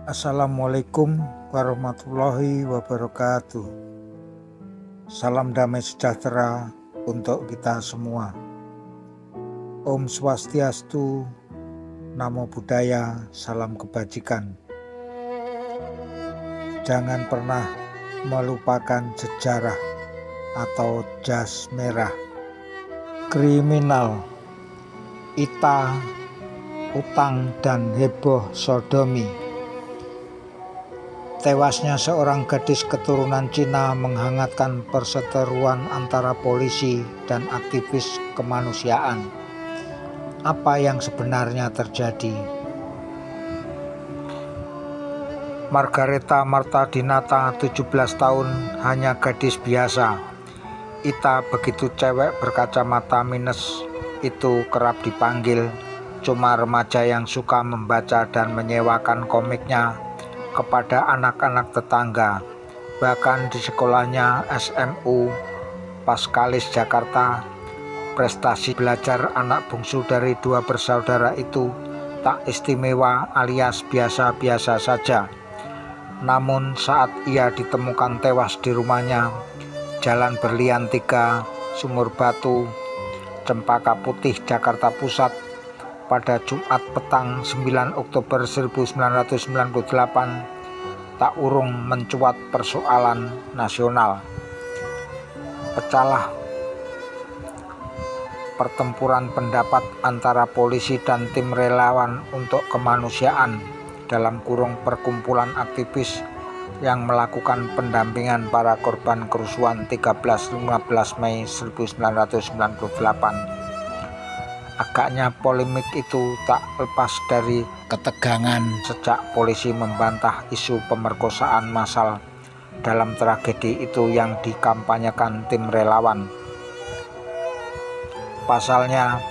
Assalamualaikum warahmatullahi wabarakatuh. Salam damai sejahtera untuk kita semua. Om Swastiastu, Namo Buddhaya, salam kebajikan. Jangan pernah melupakan sejarah atau jas merah. Kriminal, ita, utang, dan heboh sodomi. Tewasnya seorang gadis keturunan Cina menghangatkan perseteruan antara polisi dan aktivis kemanusiaan. Apa yang sebenarnya terjadi? Margareta Marta Dinata, 17 tahun, hanya gadis biasa. Ita, begitu cewek berkacamata minus itu kerap dipanggil, cuma remaja yang suka membaca dan menyewakan komiknya kepada anak-anak tetangga. Bahkan di sekolahnya SMU Paskalis Jakarta, prestasi belajar anak bungsu dari dua bersaudara itu tak istimewa alias biasa-biasa saja. Namun saat ia ditemukan tewas di rumahnya, Jalan Berlian 3, Sumur Batu, Cempaka Putih, Jakarta Pusat, pada Jumat petang 9 Oktober 1998, tak urung mencuat persoalan nasional. Pecahlah pertempuran pendapat antara polisi dan tim relawan untuk kemanusiaan (perkumpulan aktivis yang melakukan pendampingan para korban kerusuhan 13-15 Mei 1998. Agaknya polemik itu tak lepas dari ketegangan sejak polisi membantah isu pemerkosaan massal dalam tragedi itu yang dikampanyekan tim relawan. Pasalnya,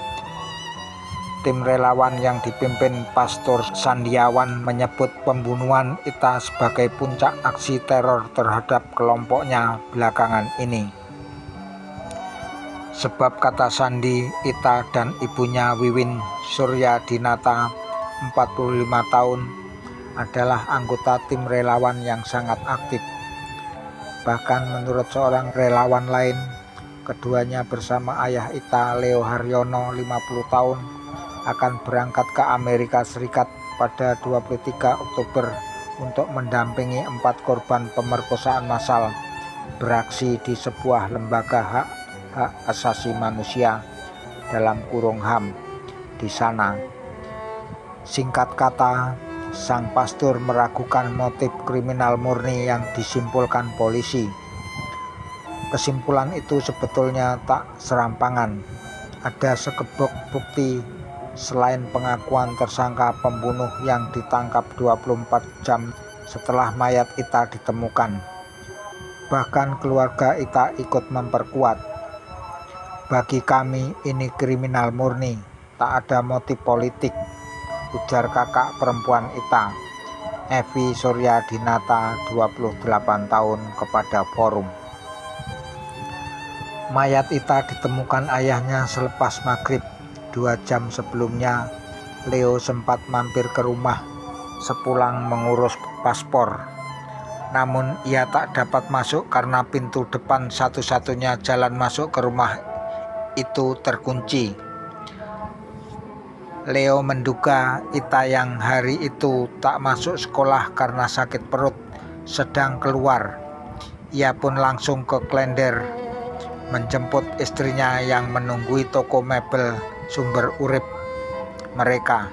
tim relawan yang dipimpin Pastor Sandiawan menyebut pembunuhan Ita sebagai puncak aksi teror terhadap kelompoknya belakangan ini. Sebab kata Sandi, Ita dan ibunya Wiwin Surya Dinata, 45 tahun, adalah anggota tim relawan yang sangat aktif. Bahkan menurut seorang relawan lain, keduanya bersama ayah Ita, Leo Haryono, 50 tahun, akan berangkat ke Amerika Serikat pada 23 Oktober untuk mendampingi 4 korban pemerkosaan massal beraksi di sebuah lembaga hak asasi manusia (HAM) di sana. Singkat kata, sang pastor meragukan motif kriminal murni yang disimpulkan polisi. Kesimpulan itu sebetulnya tak serampangan. Ada sekebok bukti selain pengakuan tersangka pembunuh yang ditangkap 24 jam setelah mayat Ita ditemukan. Bahkan keluarga Ita ikut memperkuat. Bagi kami ini kriminal murni, tak ada motif politik, ujar kakak perempuan Ita, Evi Surya Dinata, 28 tahun, kepada Forum. Mayat Ita ditemukan ayahnya selepas maghrib. 2 jam sebelumnya, Leo sempat mampir ke rumah sepulang mengurus paspor. Namun ia tak dapat masuk karena pintu depan satu-satunya jalan masuk ke rumah itu terkunci. Leo menduga Ita yang hari itu tak masuk sekolah karena sakit perut sedang keluar. Ia pun langsung ke Klender menjemput istrinya yang menunggui toko mebel Sumber Urip mereka.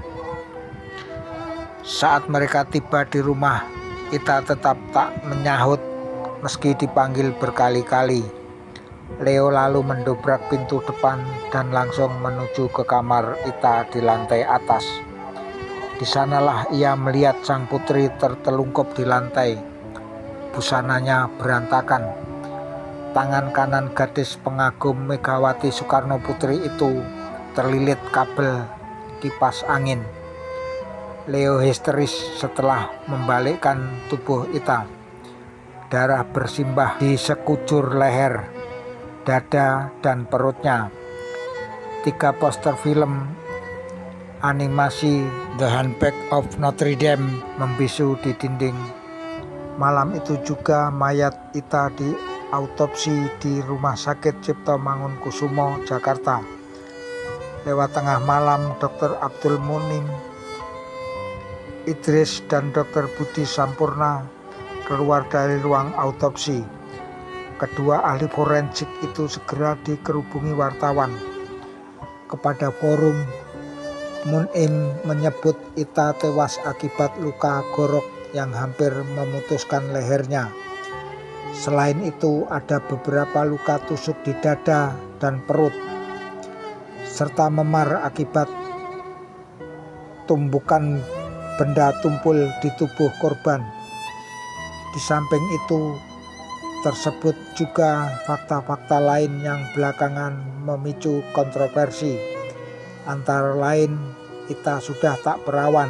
Saat mereka tiba di rumah, Ita tetap tak menyahut meski dipanggil berkali-kali. Leo lalu mendobrak pintu depan dan langsung menuju ke kamar Ita di lantai atas. Di sanalah ia melihat sang putri tertelungkup di lantai. Busananya berantakan. Tangan kanan gadis pengagum Megawati Soekarno Putri itu terlilit kabel kipas angin. Leo histeris setelah membalikkan tubuh Ita. Darah bersimbah di sekujur leher, dada, dan perutnya. 3 poster film Animasi The Hunchback of Notre Dame membisu di dinding. Malam itu juga mayat Ita diautopsi di Rumah Sakit Cipto Mangunkusumo, Jakarta. Lewat tengah malam, Dr. Abdul Munim Idris dan Dr. Budi Sampurna keluar dari ruang autopsi. Kedua ahli forensik itu segera dikerubungi wartawan. Kepada forum, Munim menyebut Ita tewas akibat luka gorok yang hampir memutuskan lehernya. Selain itu, ada beberapa luka tusuk di dada dan perut, serta memar akibat tumbukan benda tumpul di tubuh korban. Di samping itu, tersebut juga fakta-fakta lain yang belakangan memicu kontroversi. Antara lain, Ita sudah tak perawan,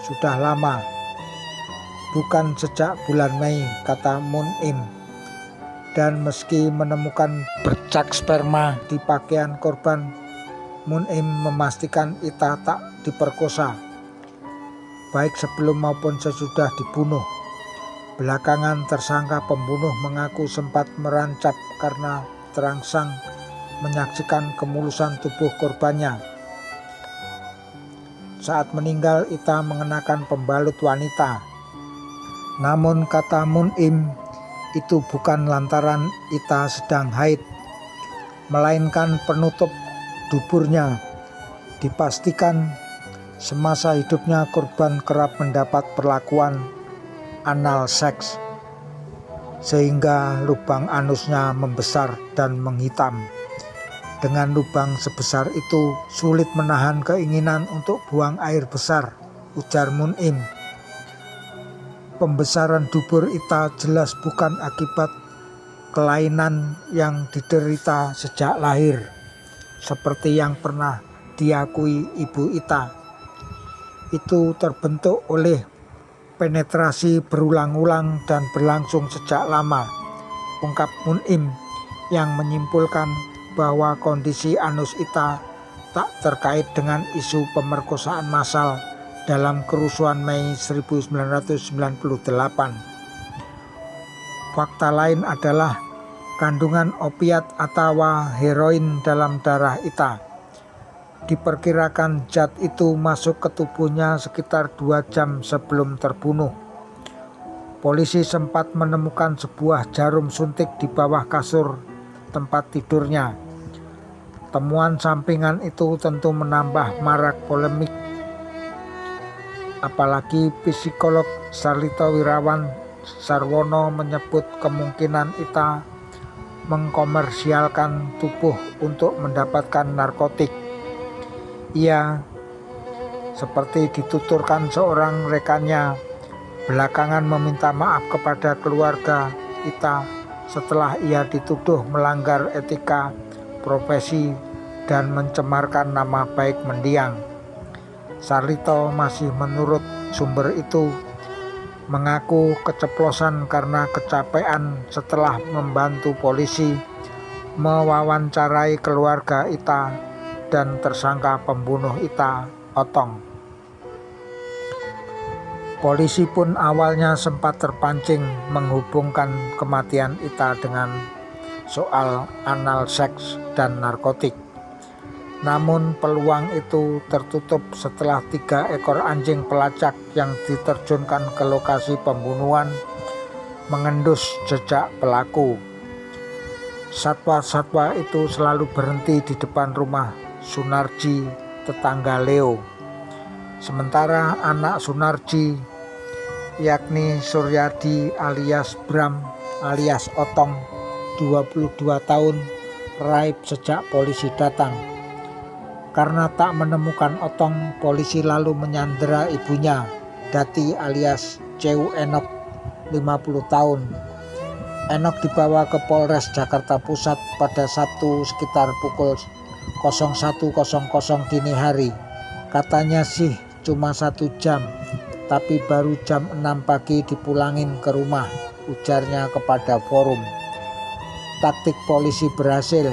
sudah lama, bukan sejak bulan Mei, kata Munim. Dan meski menemukan bercak sperma di pakaian korban, Munim memastikan Ita tak diperkosa, baik sebelum maupun sesudah dibunuh. Belakangan tersangka pembunuh mengaku sempat merancap karena terangsang menyaksikan kemulusan tubuh korbannya. Saat meninggal, Ita mengenakan pembalut wanita. Namun kata Munim, itu bukan lantaran Ita sedang haid, melainkan penutup duburnya. Dipastikan semasa hidupnya korban kerap mendapat perlakuan anal seks, sehingga lubang anusnya membesar dan menghitam. Dengan lubang sebesar itu, sulit menahan keinginan untuk buang air besar, ujar Munim. Pembesaran dubur Ita jelas bukan akibat kelainan yang diderita sejak lahir, seperti yang pernah diakui ibu Ita. Itu terbentuk oleh penetrasi berulang-ulang dan berlangsung sejak lama, ungkap Munim, yang menyimpulkan bahwa kondisi anus Ita tak terkait dengan isu pemerkosaan massal dalam kerusuhan Mei 1998. Fakta lain adalah kandungan opiat atau heroin dalam darah Ita. Diperkirakan zat itu masuk ke tubuhnya sekitar 2 jam sebelum terbunuh. Polisi sempat menemukan sebuah jarum suntik di bawah kasur tempat tidurnya. Temuan sampingan itu tentu menambah marak polemik, apalagi psikolog Sarlito Wirawan Sarwono menyebut kemungkinan Ita mengkomersialkan tubuh untuk mendapatkan narkotik. Ia, seperti dituturkan seorang rekannya, belakangan meminta maaf kepada keluarga Ita setelah ia dituduh melanggar etika profesi dan mencemarkan nama baik mendiang. Sarlito masih menurut sumber itu mengaku keceplosan karena kecapean setelah membantu polisi mewawancarai keluarga Ita dan tersangka pembunuh Ita, Otong. Polisi pun awalnya sempat terpancing menghubungkan kematian Ita dengan soal anal seks dan narkotik. Namun peluang itu tertutup setelah 3 ekor anjing pelacak yang diterjunkan ke lokasi pembunuhan mengendus jejak pelaku. Satwa-satwa itu selalu berhenti di depan rumah Sunarji, tetangga Leo. Sementara anak Sunarji, yakni Suryadi alias Bram alias Otong, 22 tahun, raib sejak polisi datang. Karena tak menemukan Otong, polisi lalu menyandera ibunya, Dati alias Ceu Enok, 50 tahun. Enok dibawa ke Polres Jakarta Pusat pada Sabtu sekitar pukul 01.00 dini hari. Katanya sih cuma 1 jam, tapi baru jam 6 pagi dipulangin ke rumah, ujarnya kepada forum. Taktik polisi berhasil.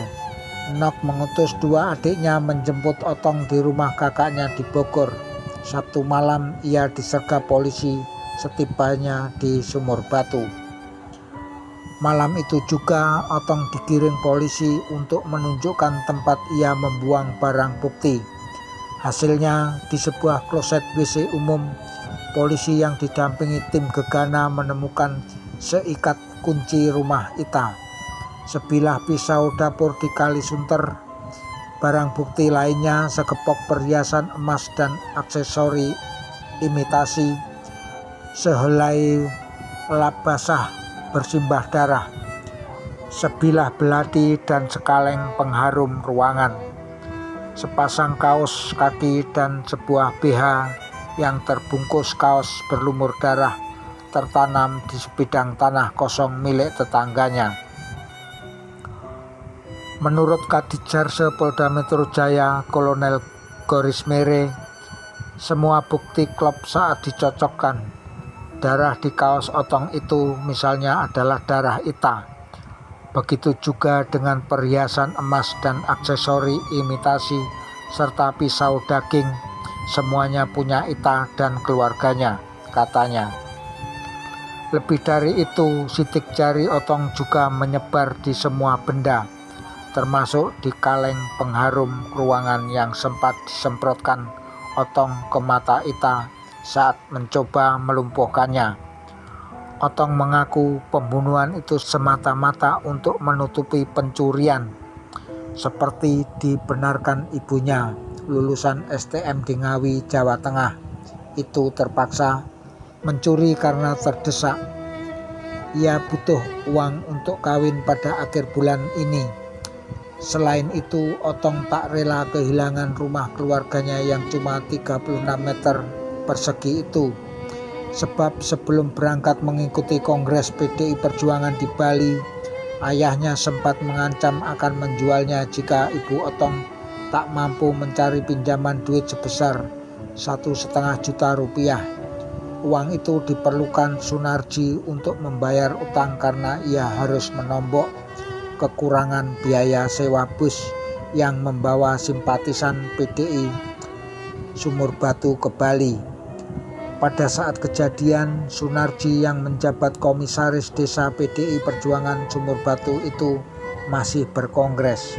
Nok mengutus dua adiknya menjemput Otong di rumah kakaknya di Bogor. Sabtu malam ia disergap polisi setibanya di Sumur Batu. Malam itu juga Otong digiring polisi untuk menunjukkan tempat ia membuang barang bukti. Hasilnya di sebuah kloset WC umum, polisi yang didampingi tim gegana menemukan seikat kunci rumah Ita, sebilah pisau dapur di Kalisunter, barang bukti lainnya segepok perhiasan emas dan aksesori imitasi, sehelai lap basah bersimbah darah, sebilah belati dan sekaleng pengharum ruangan, sepasang kaos kaki dan sebuah BH yang terbungkus kaos berlumur darah tertanam di sebidang tanah kosong milik tetangganya. Menurut Kaditjarse Polda Metro Jaya Kolonel Gorismere, semua bukti klop saat dicocokkan. Darah di kaos Otong itu misalnya adalah darah Ita. Begitu juga dengan perhiasan emas dan aksesori imitasi serta pisau daging, semuanya punya Ita dan keluarganya, katanya. Lebih dari itu, sidik jari Otong juga menyebar di semua benda, termasuk di kaleng pengharum ruangan yang sempat disemprotkan Otong ke mata Ita saat mencoba melumpuhkannya. Otong mengaku pembunuhan itu semata-mata untuk menutupi pencurian, seperti dibenarkan ibunya, lulusan STM di Ngawi, Jawa Tengah, itu terpaksa mencuri karena terdesak. Ia butuh uang untuk kawin pada akhir bulan ini. Selain itu, Otong tak rela kehilangan rumah keluarganya yang cuma 36 meter persegi itu. Sebab sebelum berangkat mengikuti Kongres PDI Perjuangan di Bali, ayahnya sempat mengancam akan menjualnya jika ibu Otong tak mampu mencari pinjaman duit sebesar 1,5 juta rupiah. Uang itu diperlukan Sunarji untuk membayar utang karena ia harus menombok kekurangan biaya sewa bus yang membawa simpatisan PDI Sumur Batu ke Bali. Pada saat kejadian, Sunarji yang menjabat komisaris desa PDI Perjuangan Sumur Batu itu masih berkongres.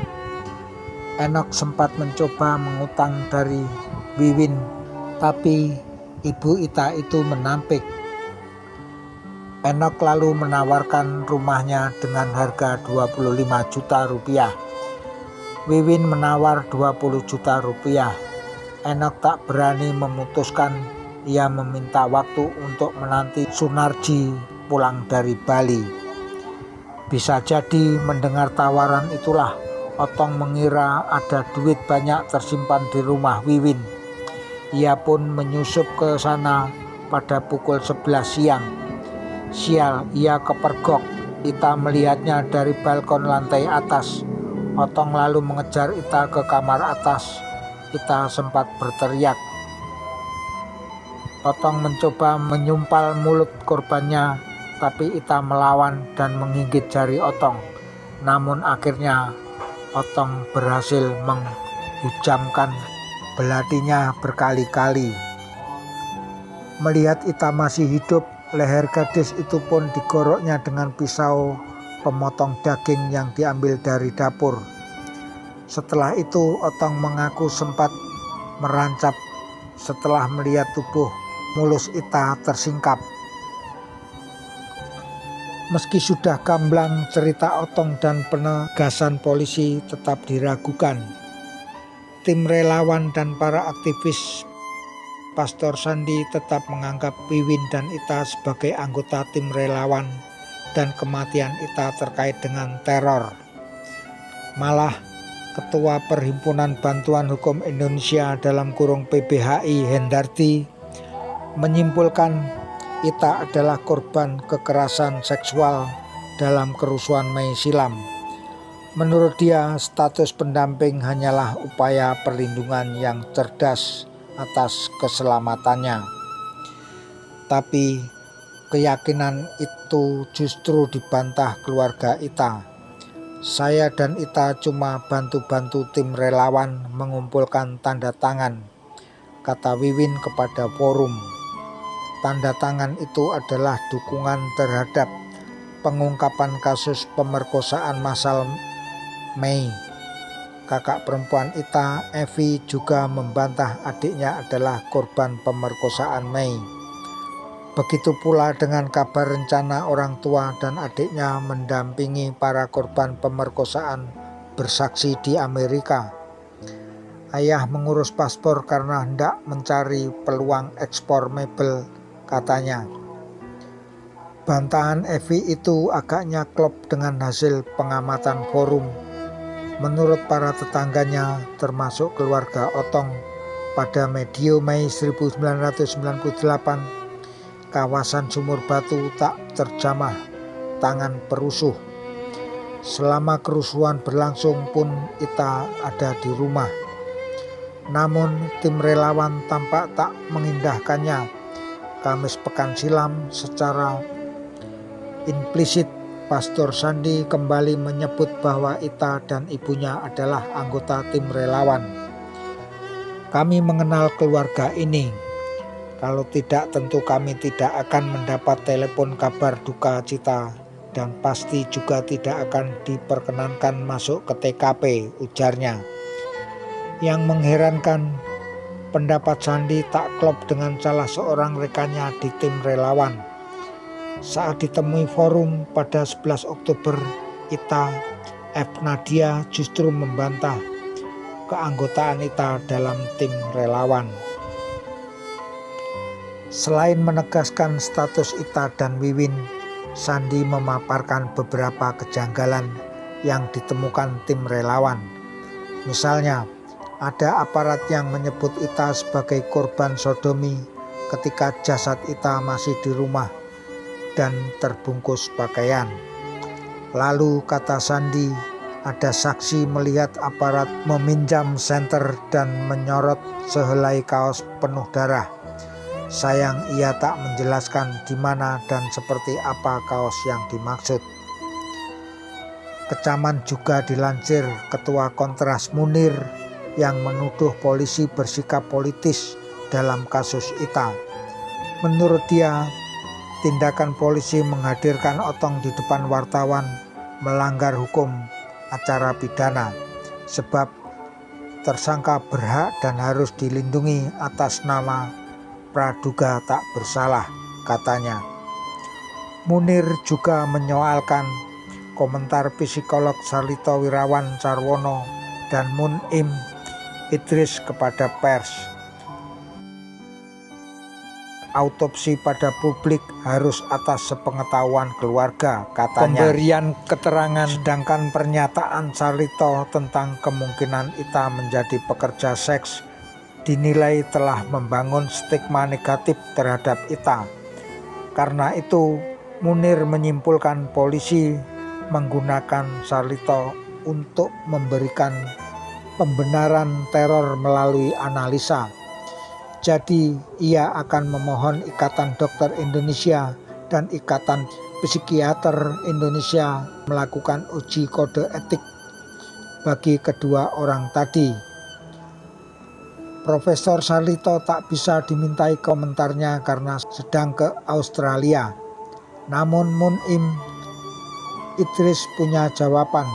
Enok sempat mencoba mengutang dari Wiwin, tapi ibu Ita itu menampik. Enok lalu menawarkan rumahnya dengan harga 25 juta rupiah. Wiwin menawar 20 juta rupiah. Enok tak berani memutuskan. Ia meminta waktu untuk menanti Sunarji pulang dari Bali. Bisa jadi mendengar tawaran itulah Otong mengira ada duit banyak tersimpan di rumah Wiwin. Ia pun menyusup ke sana pada pukul 11 siang. Sial, ia kepergok. Ita melihatnya dari balkon lantai atas. Otong lalu mengejar Ita ke kamar atas. Ita sempat berteriak. Otong mencoba menyumpal mulut korbannya, tapi Ita melawan dan menggigit jari Otong. Namun akhirnya Otong berhasil menghujamkan belatinya berkali-kali. Melihat Ita masih hidup, leher gadis itu pun digoroknya dengan pisau pemotong daging yang diambil dari dapur. Setelah itu Otong mengaku sempat merancap setelah melihat tubuh mulus Ita tersingkap. Meski sudah gamblang, cerita Otong dan penegasan polisi tetap diragukan. Tim relawan dan para aktivis Pastor Sandi tetap menganggap Wiwin dan Ita sebagai anggota tim relawan dan kematian Ita terkait dengan teror. Malah Ketua Perhimpunan Bantuan Hukum Indonesia (PBHI) Hendarti menyimpulkan Ita adalah korban kekerasan seksual dalam kerusuhan Mei silam. Menurut dia, status pendamping hanyalah upaya perlindungan yang cerdas atas keselamatannya. Tapi keyakinan itu justru dibantah keluarga Ita. Saya dan Ita cuma bantu-bantu tim relawan mengumpulkan tanda tangan, kata Wiwin kepada forum. Tanda tangan itu adalah dukungan terhadap pengungkapan kasus pemerkosaan massal Mei. Kakak perempuan Ita, Evi, juga membantah adiknya adalah korban pemerkosaan Mei. Begitu pula dengan kabar rencana orang tua dan adiknya mendampingi para korban pemerkosaan bersaksi di Amerika. Ayah mengurus paspor karena hendak mencari peluang ekspor mebel, katanya. Bantahan Evi itu agaknya klop dengan hasil pengamatan forum. Menurut para tetangganya, termasuk keluarga Otong, pada medio Mei 1998, kawasan Sumur Batu tak terjamah tangan perusuh. Selama kerusuhan berlangsung pun Ita ada di rumah. Namun tim relawan tampak tak mengindahkannya. Kamis pekan silam secara implisit Pastor Sandi kembali menyebut bahwa Ita dan ibunya adalah anggota tim relawan. Kami mengenal keluarga ini. Kalau tidak, tentu kami tidak akan mendapat telepon kabar duka cita dan pasti juga tidak akan diperkenankan masuk ke TKP, ujarnya. Yang mengherankan, pendapat Sandi tak klop dengan salah seorang rekannya di tim relawan. Saat ditemui forum pada 11 Oktober, Ita F. Nadia justru membantah keanggotaan Ita dalam tim relawan. Selain menegaskan status Ita dan Wiwin, Sandi memaparkan beberapa kejanggalan yang ditemukan tim relawan. Misalnya, ada aparat yang menyebut Ita sebagai korban sodomi ketika jasad Ita masih di rumah dan terbungkus pakaian. Lalu, kata Sandi, ada saksi melihat aparat meminjam senter dan menyorot sehelai kaos penuh darah. Sayang ia tak menjelaskan di mana dan seperti apa kaos yang dimaksud. Kecaman juga dilansir Ketua Kontras Munir yang menuduh polisi bersikap politis dalam kasus Ita. Menurut dia, tindakan polisi menghadirkan Otong di depan wartawan melanggar hukum acara pidana, sebab tersangka berhak dan harus dilindungi atas nama praduga tak bersalah, katanya. Munir juga menyoalkan komentar psikolog Sarlito Wirawan Sarwono dan Munim Idris kepada pers. Autopsi pada publik harus atas sepengetahuan keluarga, katanya. Pemberian keterangan, sedangkan pernyataan Sarlito tentang kemungkinan Ita menjadi pekerja seks dinilai telah membangun stigma negatif terhadap Ita. Karena itu, Munir menyimpulkan polisi menggunakan Sarlito untuk memberikan pembenaran teror melalui analisa. Jadi, ia akan memohon Ikatan Dokter Indonesia dan Ikatan Psikiater Indonesia melakukan uji kode etik bagi kedua orang tadi. Profesor Sarlito tak bisa dimintai komentarnya karena sedang ke Australia. Namun Munim Idris punya jawaban.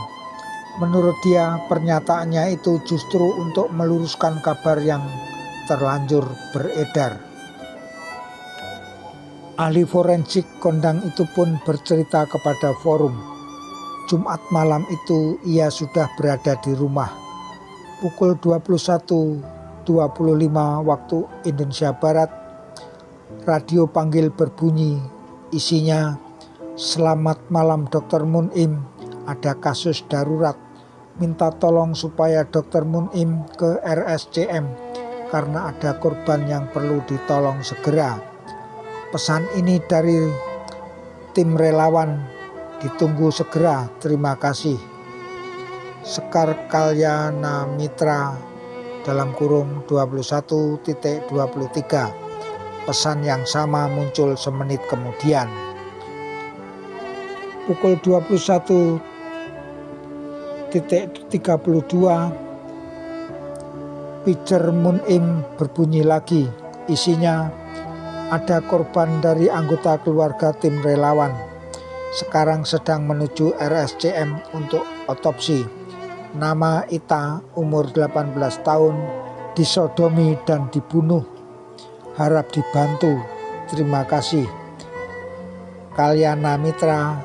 Menurut dia, pernyataannya itu justru untuk meluruskan kabar yang terlanjur beredar. Ahli forensik kondang itu pun bercerita kepada forum. Jumat malam itu ia sudah berada di rumah. Pukul 21.25 waktu Indonesia Barat, radio panggil berbunyi. Isinya, "Selamat malam Dr. Munim, ada kasus darurat. Minta tolong supaya Dr. Munim ke RSCM karena ada korban yang perlu ditolong segera. Pesan ini dari tim relawan, ditunggu segera, terima kasih. Sekar Kalyana Mitra (21.23). Pesan yang sama muncul semenit kemudian. Pukul 21.30 Pijer Mun'im berbunyi lagi. Isinya, ada korban dari anggota keluarga tim relawan. Sekarang sedang menuju RSCM untuk otopsi. Nama Ita, umur 18 tahun, disodomi dan dibunuh. Harap dibantu. Terima kasih. Kalyana Mitra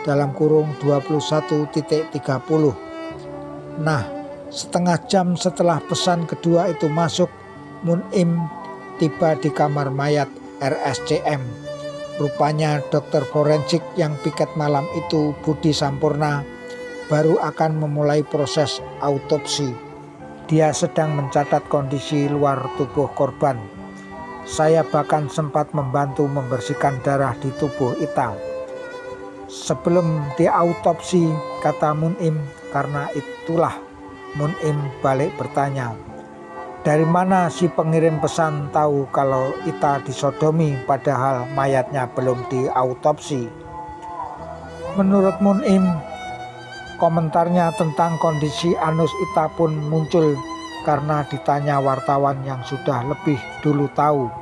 (21.30). Nah, setengah jam setelah pesan kedua itu masuk, Mun'im tiba di kamar mayat RSCM. Rupanya dokter forensik yang piket malam itu, Budi Sampurna, baru akan memulai proses autopsi. Dia sedang mencatat kondisi luar tubuh korban. Saya bahkan sempat membantu membersihkan darah di tubuh Ita. Sebelum diautopsi, kata Mun'im. Karena itulah Mun'im balik bertanya, dari mana si pengirim pesan tahu kalau Ita disodomi padahal mayatnya belum diautopsi? Menurut Mun'im, komentarnya tentang kondisi anus Ita pun muncul karena ditanya wartawan yang sudah lebih dulu tahu.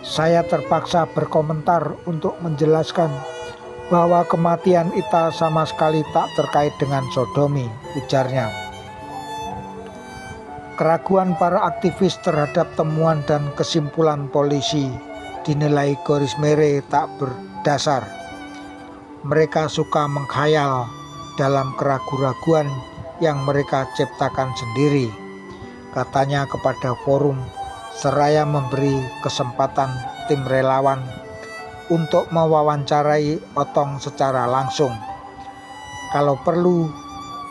Saya terpaksa berkomentar untuk menjelaskan bahwa kematian Ita sama sekali tak terkait dengan sodomi, ujarnya. Keraguan para aktivis terhadap temuan dan kesimpulan polisi dinilai Goris Mere tak berdasar. Mereka suka mengkhayal dalam keraguan-raguan yang mereka ciptakan sendiri, katanya kepada forum, seraya memberi kesempatan tim relawan untuk mewawancarai Otong secara langsung. Kalau perlu,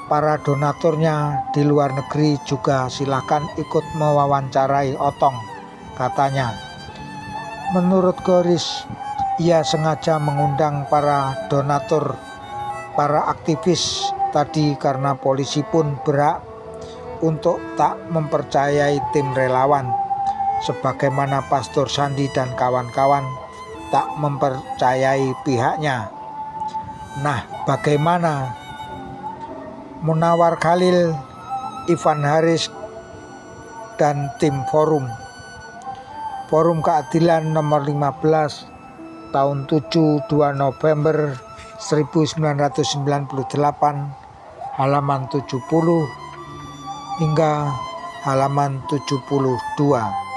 para donaturnya di luar negeri juga silakan ikut mewawancarai Otong, katanya. Menurut Goris, ia sengaja mengundang para donatur, para aktivis tadi karena polisi pun berhak untuk tak mempercayai tim relawan, sebagaimana Pastor Sandi dan kawan-kawan tak mempercayai pihaknya. Nah, bagaimana? Munawar Khalil, Ivan Haris, dan tim Forum Keadilan nomor 15 tahun 2 November 1998, halaman 70 hingga halaman 72.